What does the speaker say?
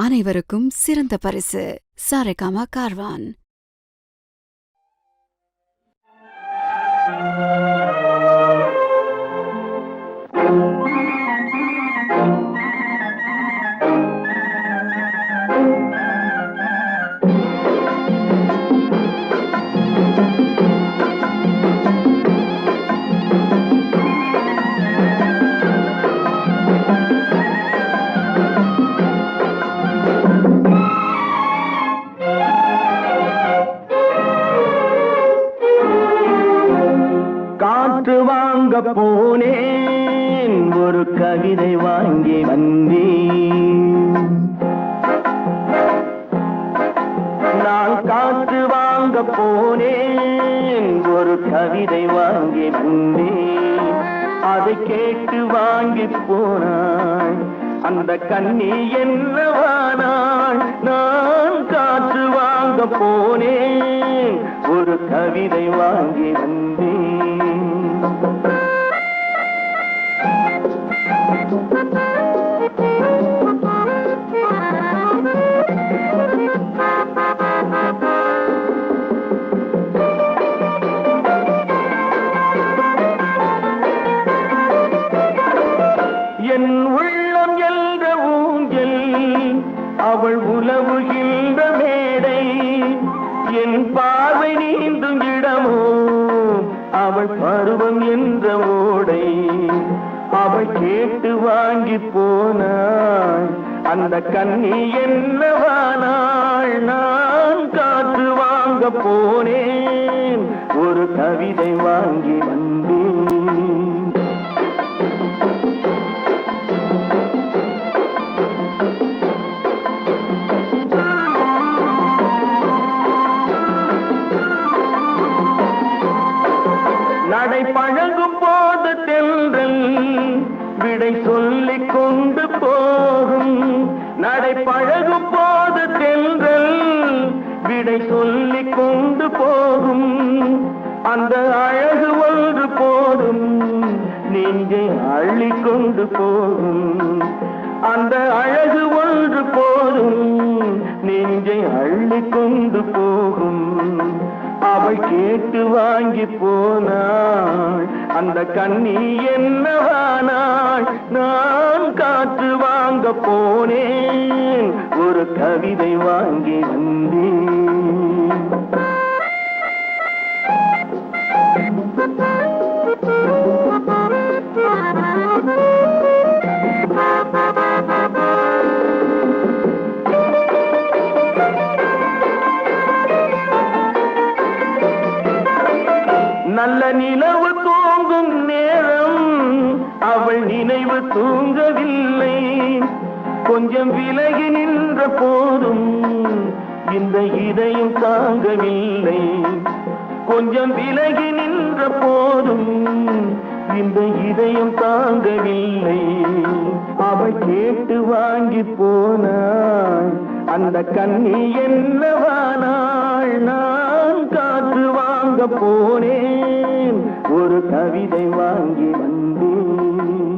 அனைவருக்கும் சிறந்த பரிசு சாரேகாமா கார்வான். காற்று வாங்க போனேன், ஒரு கவிதை வாங்கி வந்தேன். நான் காற்று வாங்க போனேன், ஒரு கவிதை வாங்கி வந்தேன். அதை கேட்டு வாங்கி போனாள் அந்த கண்ணி என்னவானாள். நான் காற்று வாங்க போனேன், ஒரு கவிதை வாங்கி வந்தேன். என் உள்ளம் என்ற ஊஞ்சல், அவள் உலவுகின்ற மேடை. என் பார்வை நீந்தும் இடமோ, அவள் பருவம் என்ற ஓடை. அவள் கேட்டு வாங்கி போனாள் அந்த கண்ணி என்னவானாள். நான் காற்று வாங்க போனேன், ஒரு கவிதை வாங்கி வந்தேன். நடை பழகும் போது தென்றல் விடை சொல்லிக் கொண்டு போகும். நடை பழகும் போது தென்றல் விடை சொல்லிக் கொண்டு போகும். அந்த அழகு ஒன்று போதும், நெஞ்சை அள்ளிக் கொண்டு போகும். அந்த அழகு ஒன்று போதும், நெஞ்சை அள்ளிக் கொண்டு போகும். அவள் கேட்டு வாங்கி போனாள் அந்த கண்ணி என்னவானாள். நான் காற்று வாங்க போனேன், ஒரு கவிதை வாங்கி வந்தேன். நல்ல நிலவு தூங்கும் நேரம், அவள் நினைவு தூங்கவில்லை. கொஞ்சம் விலகி நின்ற போதும் இந்த இதயம் தாங்கவில்லை. கொஞ்சம் விலகி நின்ற போதும் இந்த இதயம் தாங்கவில்லை. அவள் கேட்டு வாங்கி போனாள் அந்த கண்ணி என்னவானாள். நான் காற்று வாங்க போனேன், ஒரு கவிதை வாங்கி வந்தேன்.